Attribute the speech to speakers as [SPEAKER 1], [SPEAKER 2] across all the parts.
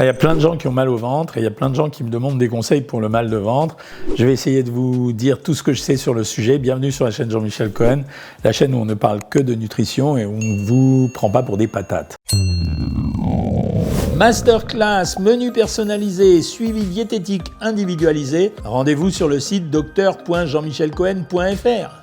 [SPEAKER 1] Il y a plein de gens qui ont mal au ventre et il y a plein de gens qui me demandent des conseils pour le mal de ventre. Je vais essayer de vous dire tout ce que je sais sur le sujet. Bienvenue sur la chaîne Jean-Michel Cohen, la chaîne où on ne parle que de nutrition et où on ne vous prend pas pour des patates. Masterclass, menu personnalisé, suivi diététique individualisé. Rendez-vous sur le site docteur.jeanmichelcohen.fr.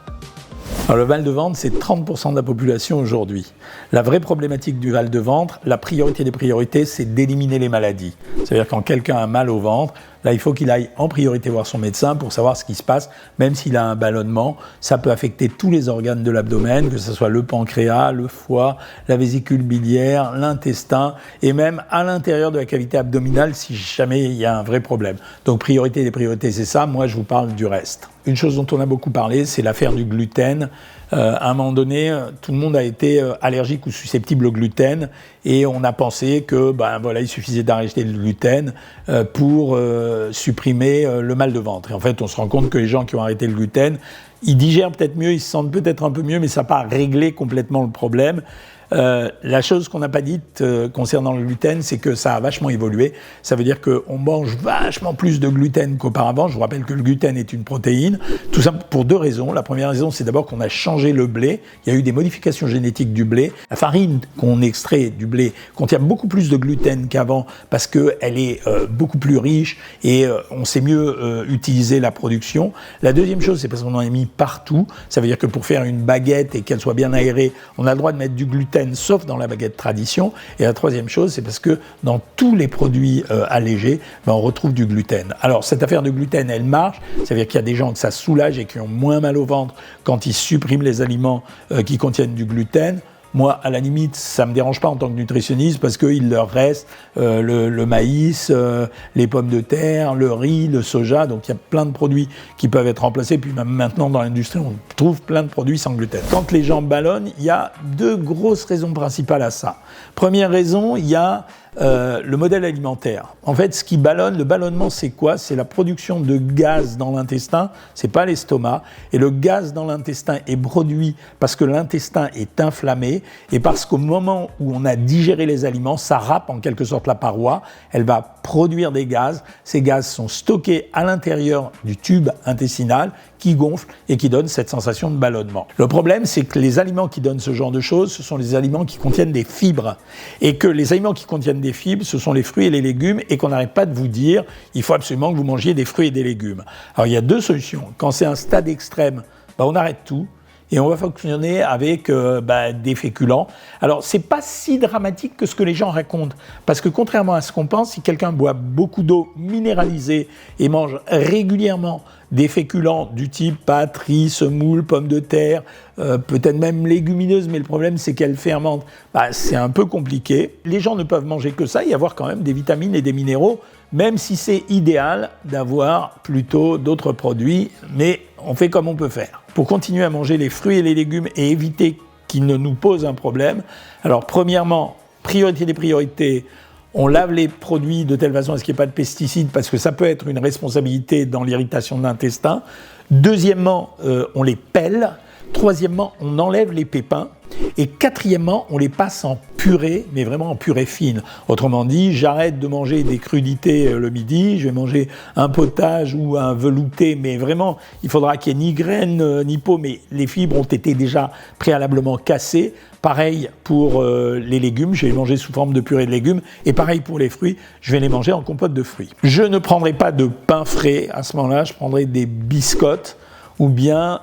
[SPEAKER 1] Alors, le mal de ventre, c'est 30% de la population aujourd'hui. La vraie problématique du mal de ventre, la priorité des priorités, c'est d'éliminer les maladies. C'est-à-dire quand quelqu'un a mal au ventre, là, il faut qu'il aille en priorité voir son médecin pour savoir ce qui se passe, même s'il a un ballonnement. Ça peut affecter tous les organes de l'abdomen, que ce soit le pancréas, le foie, la vésicule biliaire, l'intestin, et même à l'intérieur de la cavité abdominale si jamais il y a un vrai problème. Donc, priorité des priorités, c'est ça. Moi, je vous parle du reste. Une chose dont on a beaucoup parlé, c'est l'affaire du gluten. À un moment donné, tout le monde a été allergique ou susceptible au gluten et on a pensé que il suffisait d'arrêter le gluten pour supprimer le mal de ventre. Et en fait, on se rend compte que les gens qui ont arrêté le gluten, ils digèrent peut-être mieux, ils se sentent peut-être un peu mieux, mais ça n'a pas réglé complètement le problème. La chose qu'on n'a pas dite concernant le gluten, c'est que ça a vachement évolué. Ça veut dire qu'on mange vachement plus de gluten qu'auparavant. Je vous rappelle que le gluten est une protéine, tout ça pour deux raisons. La première raison, c'est d'abord qu'on a changé le blé. Il y a eu des modifications génétiques du blé. La farine qu'on extrait du blé contient beaucoup plus de gluten qu'avant parce qu'elle est beaucoup plus riche et on sait mieux utiliser la production. La deuxième chose, c'est parce qu'on en a mis partout. Ça veut dire que pour faire une baguette et qu'elle soit bien aérée, on a le droit de mettre du gluten, sauf dans la baguette tradition. Et la troisième chose, c'est parce que dans tous les produits allégés, on retrouve du gluten. Alors, cette affaire de gluten, elle marche. Ça veut dire qu'il y a des gens que ça soulage et qui ont moins mal au ventre quand ils suppriment les aliments qui contiennent du gluten. Moi, à la limite, ça ne me dérange pas en tant que nutritionniste parce qu'il leur reste le maïs, les pommes de terre, le riz, le soja. Donc, il y a plein de produits qui peuvent être remplacés. Puis même maintenant, dans l'industrie, on trouve plein de produits sans gluten. Quand les gens ballonnent, il y a deux grosses raisons principales à ça. Première raison, il y a le modèle alimentaire. En fait, ce qui ballonne, le ballonnement, c'est quoi? C'est la production de gaz dans l'intestin, c'est pas l'estomac. Et le gaz dans l'intestin est produit parce que l'intestin est inflammé et parce qu'au moment où on a digéré les aliments, ça râpe en quelque sorte la paroi, elle va produire des gaz. Ces gaz sont stockés à l'intérieur du tube intestinal qui gonfle et qui donne cette sensation de ballonnement. Le problème, c'est que les aliments qui donnent ce genre de choses, ce sont les aliments qui contiennent des fibres. Et que les aliments qui contiennent des fibres, ce sont les fruits et les légumes, et qu'on n'arrête pas de vous dire, il faut absolument que vous mangiez des fruits et des légumes. Alors, il y a deux solutions. Quand c'est un stade extrême, on arrête tout. Et on va fonctionner avec des féculents. Alors, c'est pas si dramatique que ce que les gens racontent. Parce que contrairement à ce qu'on pense, si quelqu'un boit beaucoup d'eau minéralisée et mange régulièrement des féculents du type pâtes, riz, semoule, pommes de terre, peut-être même légumineuses, mais le problème c'est qu'elles fermentent, c'est un peu compliqué. Les gens ne peuvent manger que ça et avoir quand même des vitamines et des minéraux, même si c'est idéal d'avoir plutôt d'autres produits, mais on fait comme on peut faire. Pour continuer à manger les fruits et les légumes et éviter qu'ils ne nous posent un problème, alors premièrement, priorité des priorités, on lave les produits de telle façon à ce qu'il n'y ait pas de pesticides parce que ça peut être une responsabilité dans l'irritation de l'intestin. Deuxièmement, on les pèle. Troisièmement, on enlève les pépins. Et quatrièmement, on les passe en purée, mais vraiment en purée fine. Autrement dit, j'arrête de manger des crudités le midi, je vais manger un potage ou un velouté, mais vraiment, il faudra qu'il n'y ait ni graines ni peau, mais les fibres ont été déjà préalablement cassées. Pareil pour les légumes, je vais les manger sous forme de purée de légumes. Et pareil pour les fruits, je vais les manger en compote de fruits. Je ne prendrai pas de pain frais à ce moment-là, je prendrai des biscottes ou bien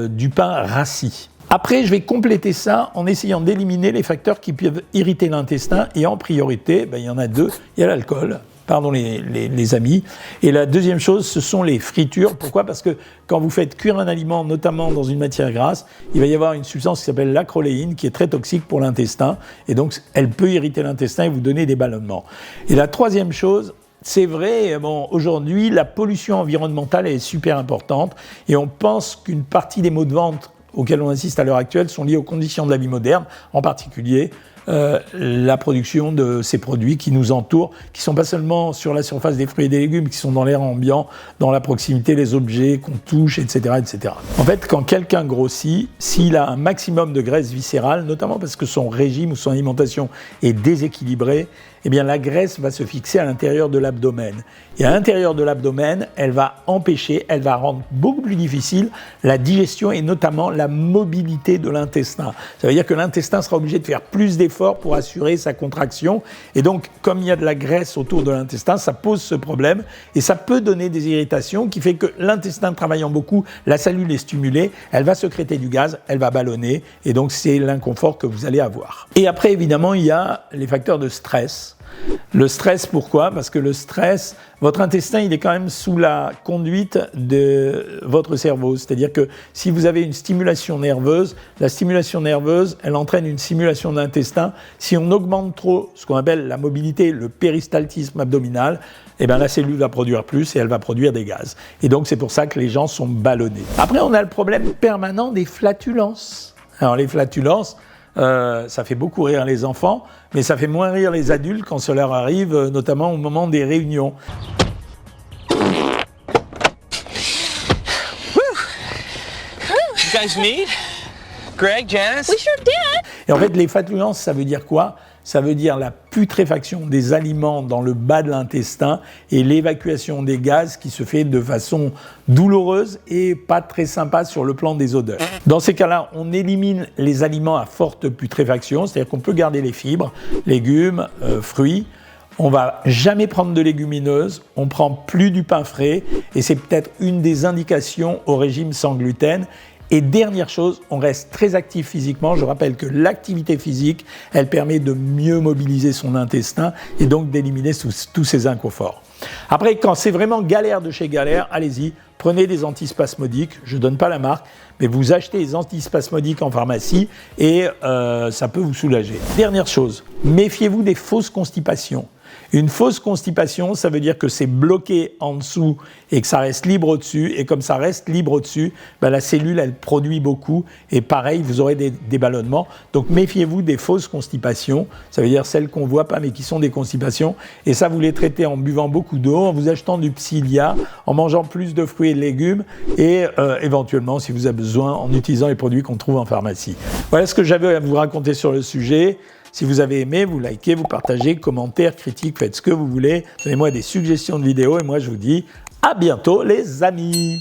[SPEAKER 1] du pain rassis. Après, je vais compléter ça en essayant d'éliminer les facteurs qui peuvent irriter l'intestin. Et en priorité, il y en a deux. Il y a l'alcool, pardon les amis. Et la deuxième chose, ce sont les fritures. Pourquoi? Parce que quand vous faites cuire un aliment, notamment dans une matière grasse, il va y avoir une substance qui s'appelle l'acroléine, qui est très toxique pour l'intestin. Et donc, elle peut irriter l'intestin et vous donner des ballonnements. Et la troisième chose, c'est vrai, aujourd'hui, la pollution environnementale est super importante. Et on pense qu'une partie des maux de ventre auxquels on assiste à l'heure actuelle sont liés aux conditions de la vie moderne, en particulier la production de ces produits qui nous entourent, qui ne sont pas seulement sur la surface des fruits et des légumes, qui sont dans l'air ambiant, dans la proximité des objets qu'on touche, etc., etc. En fait, quand quelqu'un grossit, s'il a un maximum de graisse viscérale, notamment parce que son régime ou son alimentation est déséquilibrée, eh bien la graisse va se fixer à l'intérieur de l'abdomen. Et à l'intérieur de l'abdomen, elle va rendre beaucoup plus difficile la digestion et notamment la mobilité de l'intestin. Ça veut dire que l'intestin sera obligé de faire plus d'efforts pour assurer sa contraction. Et donc, comme il y a de la graisse autour de l'intestin, ça pose ce problème et ça peut donner des irritations qui fait que l'intestin travaillant beaucoup, la cellule est stimulée, elle va sécréter du gaz, elle va ballonner et donc c'est l'inconfort que vous allez avoir. Et après, évidemment, il y a les facteurs de stress. Le stress, pourquoi ? Parce que le stress, votre intestin, il est quand même sous la conduite de votre cerveau. C'est-à-dire que si vous avez une stimulation nerveuse, la stimulation nerveuse, elle entraîne une stimulation de l'intestin. Si on augmente trop ce qu'on appelle la mobilité, le péristaltisme abdominal, eh bien la cellule va produire plus et elle va produire des gaz. Et donc c'est pour ça que les gens sont ballonnés. Après, on a le problème permanent des flatulences. Alors les flatulences, ça fait beaucoup rire les enfants, mais ça fait moins rire les adultes quand cela leur arrive, notamment au moment des réunions.
[SPEAKER 2] You guys meet? Greg, Janice?
[SPEAKER 3] We sure did.
[SPEAKER 1] Et en fait, les flatulences, ça veut dire quoi ? Ça veut dire la putréfaction des aliments dans le bas de l'intestin et l'évacuation des gaz qui se fait de façon douloureuse et pas très sympa sur le plan des odeurs. Dans ces cas-là, on élimine les aliments à forte putréfaction, c'est-à-dire qu'on peut garder les fibres, légumes, fruits. On va jamais prendre de légumineuses, on prend plus du pain frais et c'est peut-être une des indications au régime sans gluten. Et dernière chose, on reste très actif physiquement. Je rappelle que l'activité physique, elle permet de mieux mobiliser son intestin et donc d'éliminer tous ces inconforts. Après, quand c'est vraiment galère de chez galère, allez-y, prenez des antispasmodiques. Je ne donne pas la marque, mais vous achetez des antispasmodiques en pharmacie et ça peut vous soulager. Dernière chose, méfiez-vous des fausses constipations. Une fausse constipation, ça veut dire que c'est bloqué en dessous et que ça reste libre au-dessus. Et comme ça reste libre au-dessus, ben la cellule, elle produit beaucoup. Et pareil, vous aurez des ballonnements. Donc méfiez-vous des fausses constipations. Ça veut dire celles qu'on ne voit pas, mais qui sont des constipations. Et ça, vous les traitez en buvant beaucoup d'eau, en vous achetant du psyllia, en mangeant plus de fruits et de légumes. Et éventuellement, si vous avez besoin, en utilisant les produits qu'on trouve en pharmacie. Voilà ce que j'avais à vous raconter sur le sujet. Si vous avez aimé, vous likez, vous partagez, commentaires, critiques, faites ce que vous voulez. Donnez-moi des suggestions de vidéos et moi je vous dis à bientôt les amis.